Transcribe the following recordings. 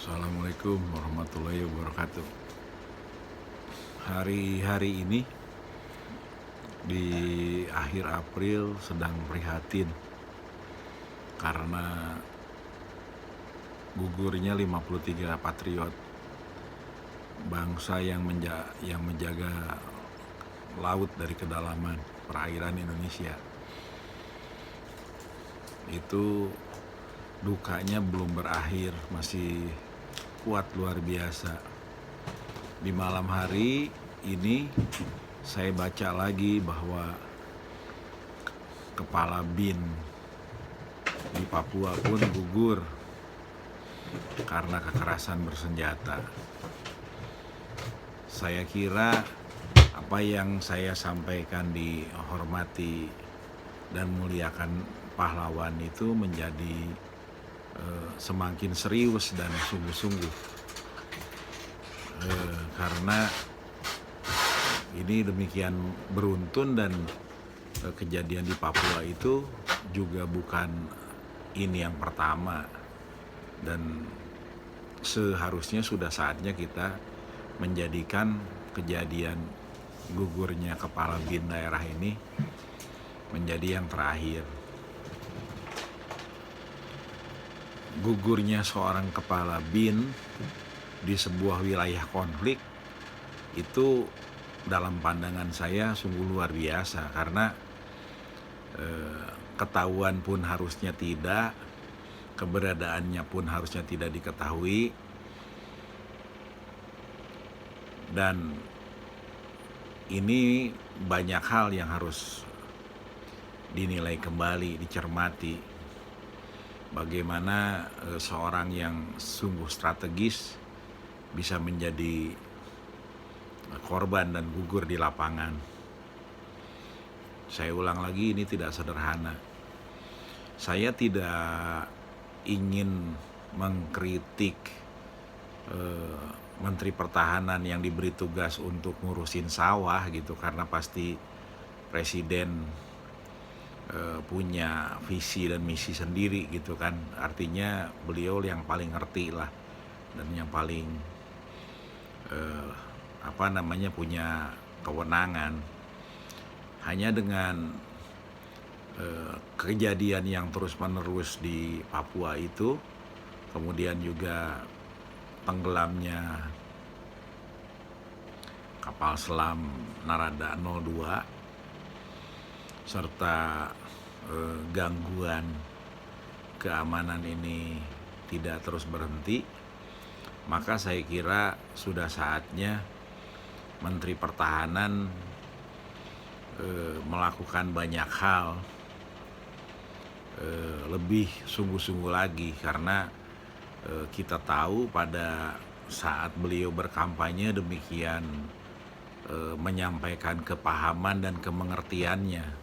Assalamualaikum warahmatullahi wabarakatuh. Hari-hari ini di akhir April sedang prihatin karena gugurnya 53 patriot bangsa yang menjaga laut dari kedalaman perairan Indonesia. Itu dukanya belum berakhir, masih kuat luar biasa. Di malam hari ini saya baca lagi bahwa kepala BIN di Papua pun gugur karena kekerasan bersenjata. Saya kira apa yang saya sampaikan dihormati dan muliakan pahlawan itu menjadi semakin serius dan sungguh-sungguh, karena ini demikian beruntun dan kejadian di Papua itu juga bukan ini yang pertama, dan seharusnya sudah saatnya kita menjadikan kejadian gugurnya kepala BIN daerah ini menjadi yang terakhir. Gugurnya seorang kepala BIN di sebuah wilayah konflik itu dalam pandangan saya sungguh luar biasa, karena ketahuan pun harusnya tidak, keberadaannya pun harusnya tidak diketahui, dan ini banyak hal yang harus dinilai kembali, dicermati. Bagaimana seorang yang sungguh strategis bisa menjadi korban dan gugur di lapangan. Saya ulang lagi, ini tidak sederhana. Saya tidak ingin mengkritik Menteri Pertahanan yang diberi tugas untuk ngurusin sawah gitu, karena pasti Presiden punya visi dan misi sendiri gitu kan. Artinya beliau yang paling ngerti lah, dan yang paling punya kewenangan. Hanya dengan kejadian yang terus-menerus di Papua itu, kemudian juga tenggelamnya kapal selam Narada 02 serta gangguan keamanan ini tidak terus berhenti, maka saya kira sudah saatnya Menteri Pertahanan melakukan banyak hal lebih sungguh-sungguh lagi, karena kita tahu pada saat beliau berkampanye demikian menyampaikan kepahaman dan kemengertiannya,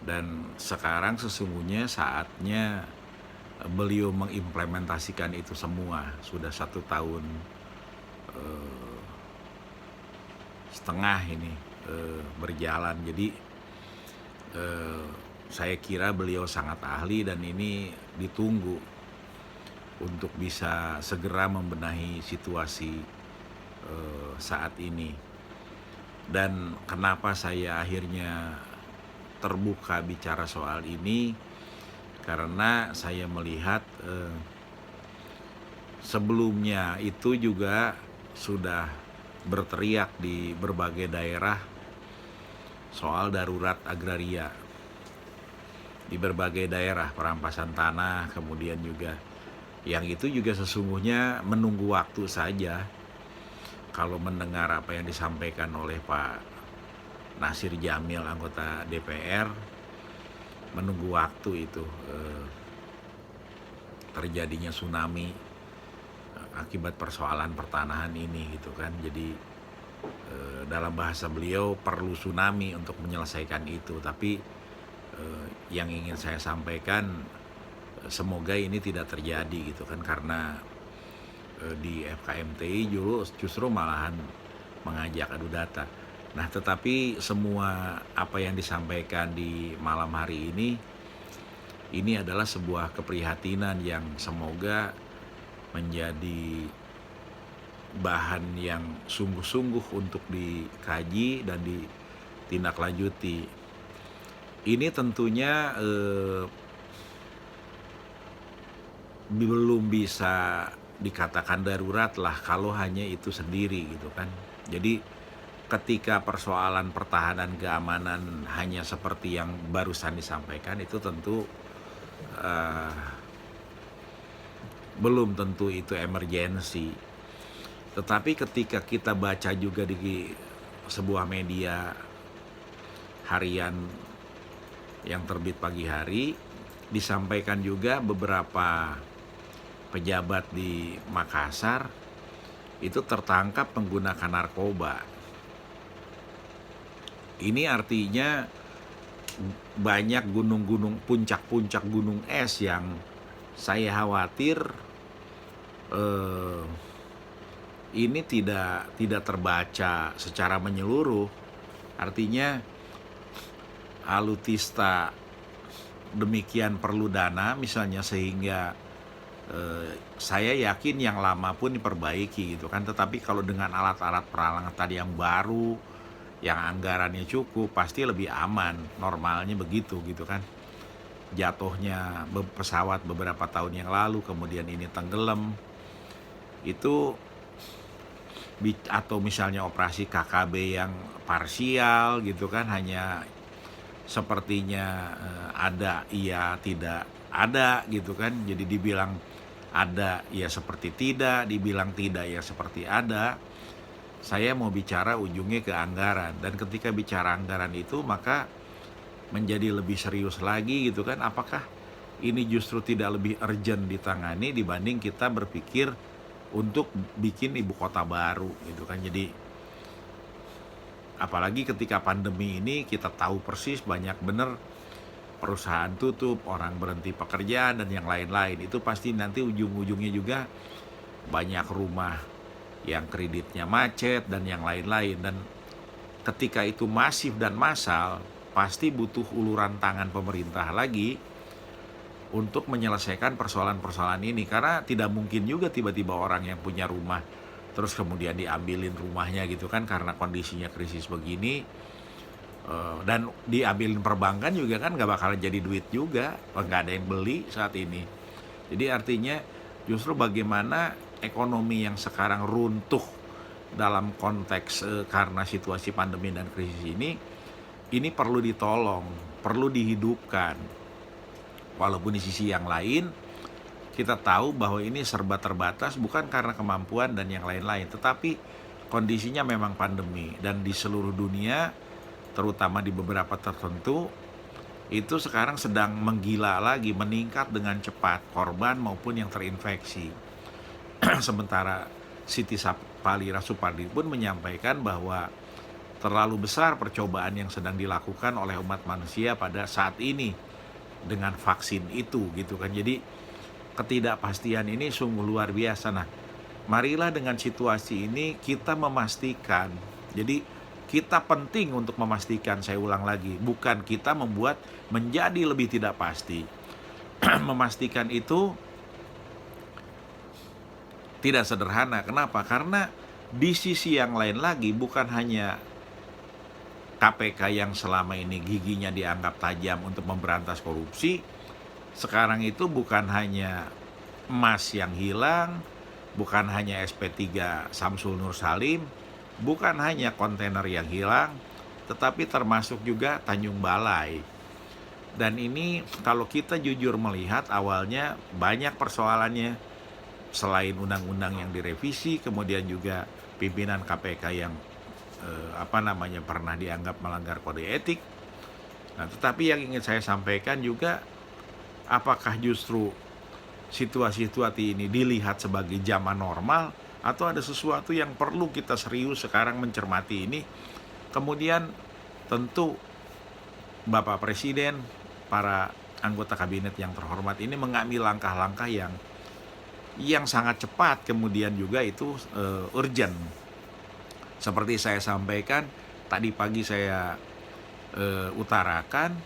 dan sekarang sesungguhnya saatnya beliau mengimplementasikan itu semua. Sudah 1 tahun setengah ini berjalan, jadi saya kira beliau sangat ahli dan ini ditunggu untuk bisa segera membenahi situasi saat ini. Dan kenapa saya akhirnya terbuka bicara soal ini, karena saya melihat sebelumnya itu juga sudah berteriak di berbagai daerah soal darurat agraria di berbagai daerah, perampasan tanah, kemudian juga yang itu juga sesungguhnya menunggu waktu saja. Kalau mendengar apa yang disampaikan oleh Pak Nasir Jamil, anggota DPR, menunggu waktu itu terjadinya tsunami akibat persoalan pertanahan ini gitu kan. Jadi dalam bahasa beliau perlu tsunami untuk menyelesaikan itu. Tapi yang ingin saya sampaikan, semoga ini tidak terjadi gitu kan, karena di FKMTI justru malahan mengajak adu data. Nah, tetapi semua apa yang disampaikan di malam hari ini adalah sebuah keprihatinan yang semoga menjadi bahan yang sungguh-sungguh untuk dikaji dan ditindaklanjuti. Ini tentunya belum bisa dikatakan darurat lah kalau hanya itu sendiri gitu kan. Jadi ketika persoalan pertahanan keamanan hanya seperti yang barusan disampaikan, itu tentu belum tentu itu emergensi. Tetapi ketika kita baca juga di sebuah media harian yang terbit pagi hari, disampaikan juga beberapa pejabat di Makassar itu tertangkap menggunakan narkoba. Ini artinya banyak gunung-gunung, puncak-puncak gunung es yang saya khawatir ini tidak terbaca secara menyeluruh. Artinya alutista demikian perlu dana misalnya, sehingga saya yakin yang lama pun diperbaiki gitu kan. Tetapi kalau dengan alat-alat peralangan tadi yang baru, yang anggarannya cukup, pasti lebih aman. Normalnya begitu gitu kan. Jatuhnya pesawat beberapa tahun yang lalu, kemudian ini tenggelam, itu atau misalnya operasi KKB yang parsial gitu kan, hanya sepertinya ada iya tidak ada gitu kan. Jadi dibilang ada ya seperti tidak, dibilang tidak ya seperti ada. Saya mau bicara ujungnya ke anggaran, dan ketika bicara anggaran itu maka menjadi lebih serius lagi gitu kan. Apakah ini justru tidak lebih urgent ditangani dibanding kita berpikir untuk bikin ibu kota baru gitu kan. Jadi apalagi ketika pandemi ini kita tahu persis banyak bener perusahaan tutup, orang berhenti pekerjaan dan yang lain-lain. Itu pasti nanti ujung-ujungnya juga banyak rumah yang kreditnya macet dan yang lain-lain. Dan ketika itu masif dan massal, pasti butuh uluran tangan pemerintah lagi untuk menyelesaikan persoalan-persoalan ini. Karena tidak mungkin juga tiba-tiba orang yang punya rumah terus kemudian diambilin rumahnya gitu kan, karena kondisinya krisis begini. Dan diambilin perbankan juga kan nggak bakal jadi duit juga, nggak ada yang beli saat ini. Jadi artinya justru bagaimana ekonomi yang sekarang runtuh dalam konteks karena situasi pandemi dan krisis ini perlu ditolong, perlu dihidupkan. Walaupun di sisi yang lain kita tahu bahwa ini serba terbatas, bukan karena kemampuan dan yang lain-lain, tetapi kondisinya memang pandemi. Dan di seluruh dunia, terutama di beberapa tertentu, itu sekarang sedang menggila lagi, meningkat dengan cepat korban maupun yang terinfeksi. Sementara Siti Palira Supardi pun menyampaikan bahwa terlalu besar percobaan yang sedang dilakukan oleh umat manusia pada saat ini dengan vaksin itu gitu kan. Jadi ketidakpastian ini sungguh luar biasa. Nah, marilah dengan situasi ini kita memastikan. Jadi kita penting untuk memastikan, saya ulang lagi, bukan kita membuat menjadi lebih tidak pasti. Memastikan itu tidak sederhana. Kenapa? Karena di sisi yang lain lagi, bukan hanya KPK yang selama ini giginya dianggap tajam untuk memberantas korupsi. Sekarang itu bukan hanya emas yang hilang, bukan hanya SP3 Samsul Nur Salim, bukan hanya kontainer yang hilang, tetapi termasuk juga Tanjung Balai. Dan ini kalau kita jujur melihat, awalnya banyak persoalannya. Selain undang-undang yang direvisi, kemudian juga pimpinan KPK yang pernah dianggap melanggar kode etik. Nah, tetapi yang ingin saya sampaikan juga, apakah justru situasi-situasi ini dilihat sebagai zaman normal, atau ada sesuatu yang perlu kita serius sekarang mencermati ini. Kemudian tentu Bapak Presiden, para anggota kabinet yang terhormat ini mengambil langkah-langkah yang sangat cepat, kemudian juga itu urgent. Seperti saya sampaikan tadi pagi, saya utarakan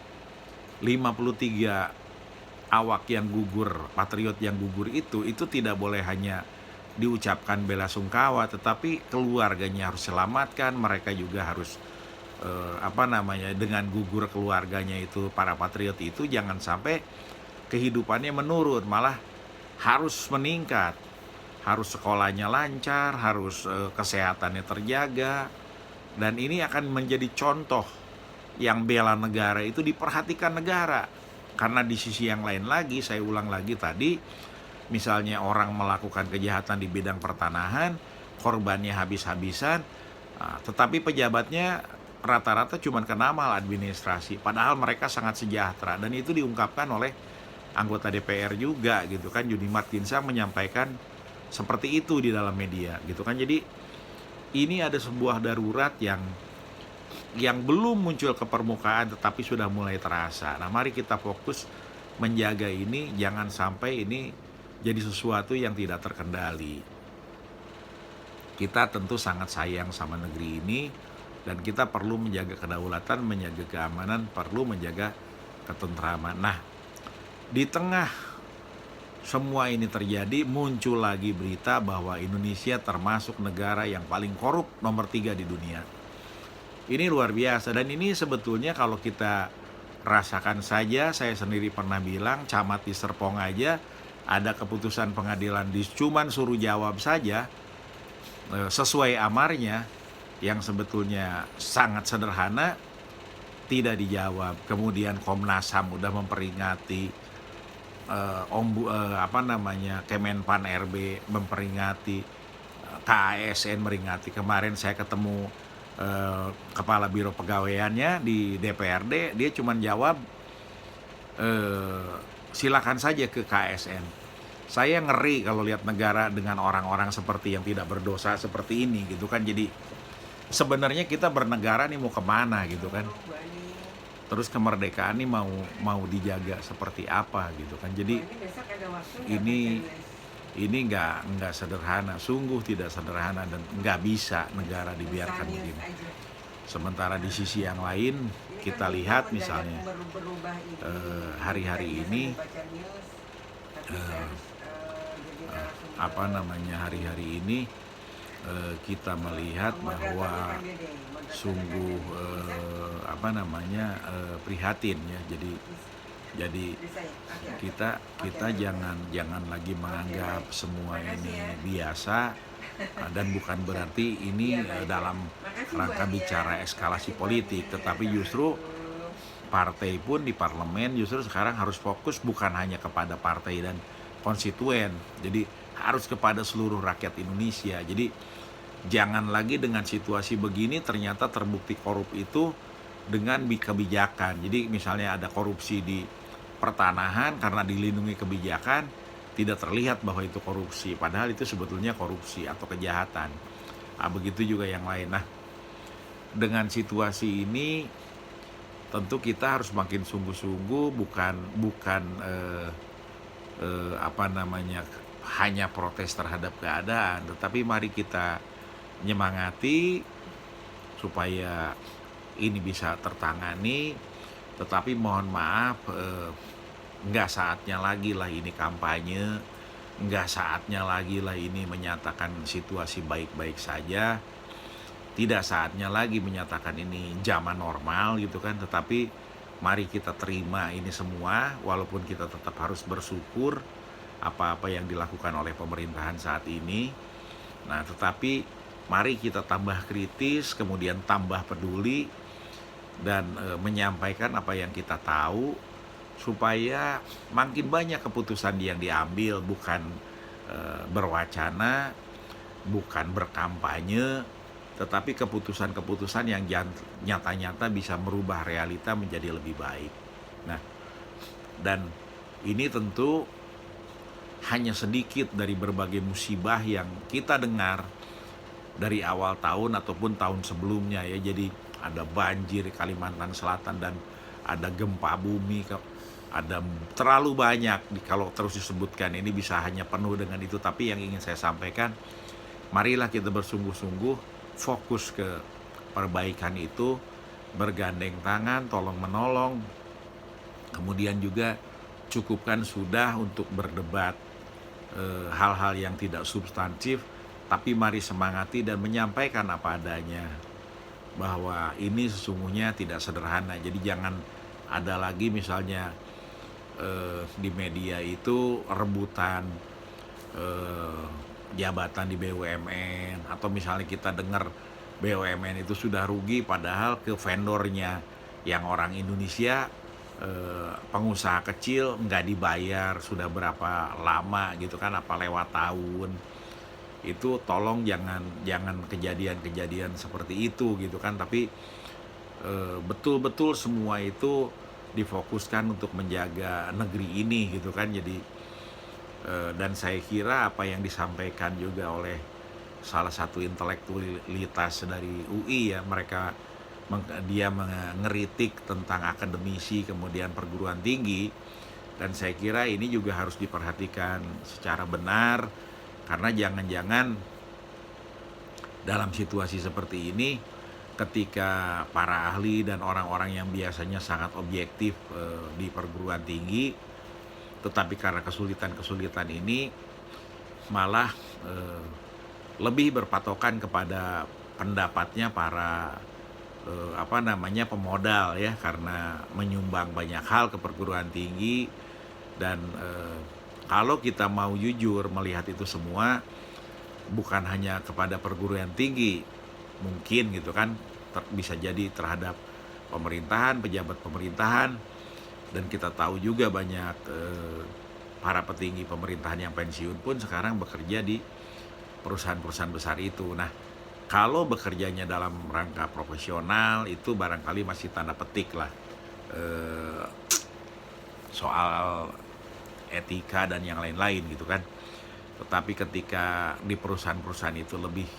53 awak yang gugur, patriot yang gugur itu tidak boleh hanya diucapkan bela sungkawa, tetapi keluarganya harus selamatkan, mereka juga harus dengan gugur keluarganya itu, para patriot itu jangan sampai kehidupannya menurun, malah harus meningkat, harus sekolahnya lancar, harus kesehatannya terjaga, dan ini akan menjadi contoh yang bela negara itu diperhatikan negara. Karena di sisi yang lain lagi, saya ulang lagi tadi, misalnya orang melakukan kejahatan di bidang pertanahan, korbannya habis-habisan, tetapi pejabatnya rata-rata cuma kena mal administrasi, padahal mereka sangat sejahtera, dan itu diungkapkan oleh anggota DPR juga gitu kan. Junimat Ginsang menyampaikan seperti itu di dalam media gitu kan. Jadi ini ada sebuah darurat yang belum muncul ke permukaan tetapi sudah mulai terasa. Nah, mari kita fokus menjaga ini, jangan sampai ini jadi sesuatu yang tidak terkendali. Kita tentu sangat sayang sama negeri ini, dan kita perlu menjaga kedaulatan, menjaga keamanan, perlu menjaga ketentraman. Nah, di tengah semua ini terjadi, muncul lagi berita bahwa Indonesia termasuk negara yang paling korup nomor 3 di dunia. Ini luar biasa, dan ini sebetulnya kalau kita rasakan saja, saya sendiri pernah bilang, camat di Serpong aja ada keputusan pengadilan cuman suruh jawab saja sesuai amarnya yang sebetulnya sangat sederhana, tidak dijawab. Kemudian Komnas HAM udah memperingati, Kemenpan RB memperingati, KASN meringati. Kemarin saya ketemu kepala biro pegawaiannya di DPRD, dia cuma jawab silakan saja ke KASN. Saya ngeri kalau lihat negara dengan orang-orang seperti yang tidak berdosa seperti ini gitu kan. Jadi sebenarnya kita bernegara nih mau kemana gitu kan, terus kemerdekaan nih mau dijaga seperti apa gitu kan. Jadi ini nggak sederhana, sungguh tidak sederhana, dan nggak bisa negara dibiarkan begini. Sementara di sisi yang lain kita lihat misalnya hari-hari ini kita melihat bahwa sungguh prihatin ya. Jadi kita jangan lagi menganggap semua ini biasa, dan bukan berarti ini dalam rangka bicara eskalasi politik, tetapi justru partai pun di parlemen justru sekarang harus fokus bukan hanya kepada partai dan konstituen, jadi harus kepada seluruh rakyat Indonesia. Jadi jangan lagi dengan situasi begini ternyata terbukti korup itu dengan kebijakan. Jadi misalnya ada korupsi di pertanahan, karena dilindungi kebijakan tidak terlihat bahwa itu korupsi, padahal itu sebetulnya korupsi atau kejahatan. Begitu juga yang lain. Nah, dengan situasi ini tentu kita harus makin sungguh-sungguh, bukan hanya protes terhadap keadaan, tetapi mari kita nyemangati supaya ini bisa tertangani. Tetapi mohon maaf, nggak saatnya lagi lah ini kampanye, nggak saatnya lagi lah ini menyatakan situasi baik-baik saja, tidak saatnya lagi menyatakan ini zaman normal gitu kan. Tetapi mari kita terima ini semua, walaupun kita tetap harus bersyukur apa-apa yang dilakukan oleh pemerintahan saat ini. Nah, tetapi mari kita tambah kritis, kemudian tambah peduli, dan menyampaikan apa yang kita tahu, supaya makin banyak keputusan yang diambil, bukan berwacana, bukan berkampanye, tetapi keputusan-keputusan yang nyata-nyata bisa merubah realita menjadi lebih baik. Nah, dan ini tentu hanya sedikit dari berbagai musibah yang kita dengar dari awal tahun ataupun tahun sebelumnya ya. Jadi ada banjir di Kalimantan Selatan, dan ada gempa bumi, ada terlalu banyak kalau terus disebutkan ini bisa hanya penuh dengan itu. Tapi yang ingin saya sampaikan, marilah kita bersungguh-sungguh fokus ke perbaikan itu, bergandeng tangan, tolong menolong, kemudian juga cukupkan sudah untuk berdebat hal-hal yang tidak substantif, tapi mari semangati dan menyampaikan apa adanya bahwa ini sesungguhnya tidak sederhana. Jadi jangan ada lagi misalnya di media itu rebutan eh, jabatan di BUMN, atau misalnya kita dengar BUMN itu sudah rugi padahal ke vendornya yang orang Indonesia, pengusaha kecil nggak dibayar sudah berapa lama gitu kan, apa lewat tahun. Itu tolong jangan jangan kejadian-kejadian seperti itu gitu kan, tapi betul-betul semua itu difokuskan untuk menjaga negeri ini gitu kan. Jadi dan saya kira apa yang disampaikan juga oleh salah satu intelektualitas dari UI ya, dia mengeritik tentang akademisi kemudian perguruan tinggi, dan saya kira ini juga harus diperhatikan secara benar, karena jangan-jangan dalam situasi seperti ini ketika para ahli dan orang-orang yang biasanya sangat objektif di perguruan tinggi, tetapi karena kesulitan-kesulitan ini malah lebih berpatokan kepada pendapatnya para pemodal ya, karena menyumbang banyak hal ke perguruan tinggi. Dan kalau kita mau jujur melihat itu semua, bukan hanya kepada perguruan tinggi, mungkin gitu kan, bisa jadi terhadap pemerintahan, pejabat pemerintahan, dan kita tahu juga banyak para petinggi pemerintahan yang pensiun pun sekarang bekerja di perusahaan-perusahaan besar itu. Nah, kalau bekerjanya dalam rangka profesional itu barangkali masih tanda petik lah soal etika dan yang lain-lain gitu kan. Tetapi ketika di perusahaan-perusahaan itu lebih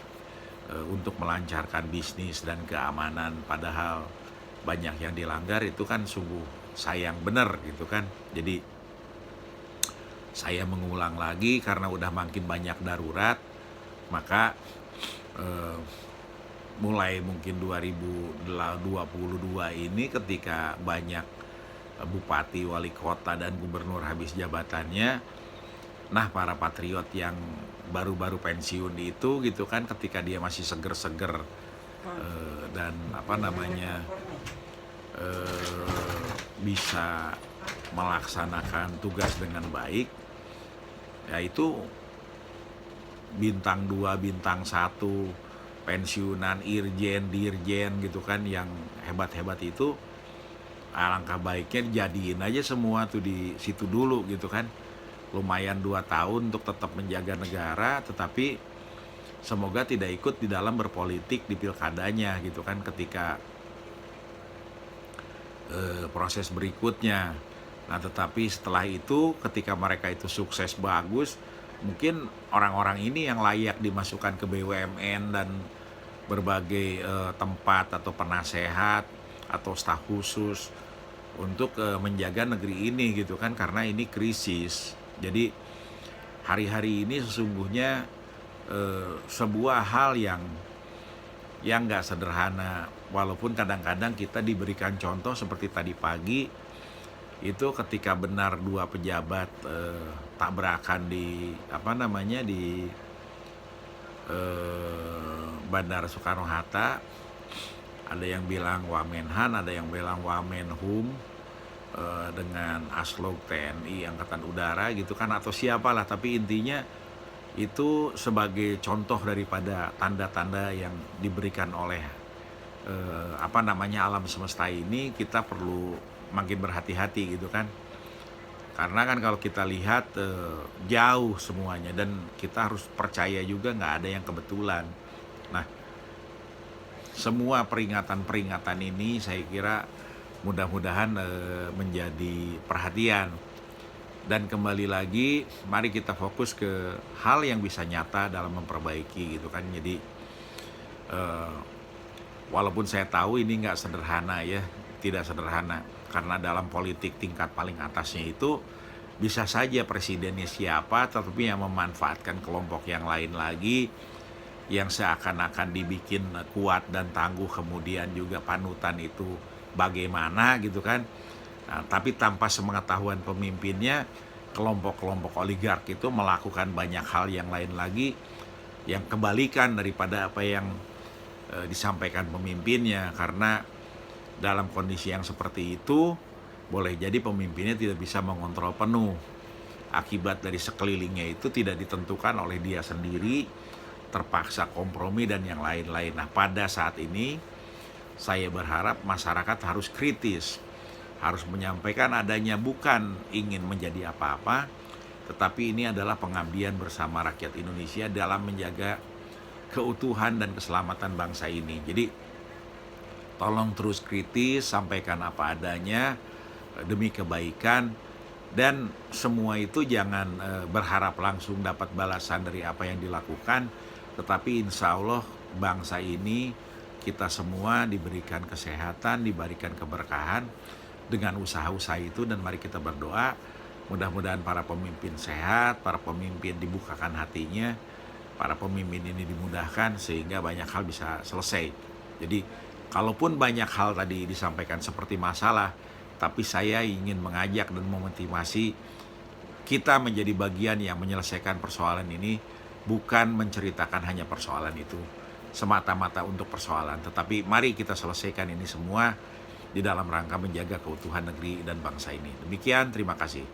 untuk melancarkan bisnis dan keamanan, padahal banyak yang dilanggar, itu kan sungguh sayang bener gitu kan. Jadi saya mengulang lagi, karena udah makin banyak darurat, maka mulai mungkin 2022 ini ketika banyak bupati, wali kota, dan gubernur habis jabatannya, nah para patriot yang baru-baru pensiun itu gitu kan, ketika dia masih seger-seger dan bisa melaksanakan tugas dengan baik, yaitu bintang 2, bintang 1, pensiunan, irjen, dirjen gitu kan, yang hebat-hebat itu, alangkah baiknya jadiin aja semua tuh di situ dulu gitu kan. Lumayan 2 tahun untuk tetap menjaga negara, tetapi semoga tidak ikut di dalam berpolitik di pilkadanya gitu kan, ketika proses berikutnya. Nah, tetapi setelah itu ketika mereka itu sukses bagus, mungkin orang-orang ini yang layak dimasukkan ke BUMN dan berbagai tempat, atau penasehat atau staf khusus untuk menjaga negeri ini gitu kan, karena ini krisis. Jadi hari-hari ini sesungguhnya sebuah hal yang nggak sederhana, walaupun kadang-kadang kita diberikan contoh seperti tadi pagi itu, ketika benar 2 pejabat tabrakan di di Bandara Soekarno-Hatta. Ada yang bilang Wamenhan, ada yang bilang Wamenhum, dengan Aslog TNI Angkatan Udara gitu kan, atau siapalah, tapi intinya itu sebagai contoh daripada tanda-tanda yang diberikan oleh alam semesta ini. Kita perlu makin berhati-hati gitu kan, karena kan kalau kita lihat jauh semuanya, dan kita harus percaya juga nggak ada yang kebetulan. Nah, semua peringatan-peringatan ini saya kira mudah-mudahan menjadi perhatian. Dan kembali lagi, mari kita fokus ke hal yang bisa nyata dalam memperbaiki gitu kan. Jadi walaupun saya tahu ini nggak sederhana ya, tidak sederhana, karena dalam politik tingkat paling atasnya itu bisa saja presidennya siapa, tetapi yang memanfaatkan kelompok yang lain lagi, yang seakan-akan dibikin kuat dan tangguh, kemudian juga panutan itu bagaimana gitu kan. Nah, tapi tanpa sepengetahuan pemimpinnya, kelompok-kelompok oligark itu melakukan banyak hal yang lain lagi yang kebalikan daripada apa yang disampaikan pemimpinnya. Karena dalam kondisi yang seperti itu, boleh jadi pemimpinnya tidak bisa mengontrol penuh. Akibat dari sekelilingnya itu tidak ditentukan oleh dia sendiri, terpaksa kompromi dan yang lain-lain. Nah, pada saat ini saya berharap masyarakat harus kritis, harus menyampaikan adanya bukan ingin menjadi apa-apa, tetapi ini adalah pengabdian bersama rakyat Indonesia dalam menjaga keutuhan dan keselamatan bangsa ini. Jadi tolong terus kritis, sampaikan apa adanya demi kebaikan, dan semua itu jangan berharap langsung dapat balasan dari apa yang dilakukan, tetapi insya Allah bangsa ini, kita semua diberikan kesehatan, diberikan keberkahan dengan usaha-usaha itu. Dan mari kita berdoa, mudah-mudahan para pemimpin sehat, para pemimpin dibukakan hatinya, para pemimpin ini dimudahkan sehingga banyak hal bisa selesai. Jadi kalaupun banyak hal tadi disampaikan seperti masalah, tapi saya ingin mengajak dan memotivasi kita menjadi bagian yang menyelesaikan persoalan ini, bukan menceritakan hanya persoalan itu semata-mata untuk persoalan, tetapi mari kita selesaikan ini semua di dalam rangka menjaga keutuhan negeri dan bangsa ini. Demikian, terima kasih.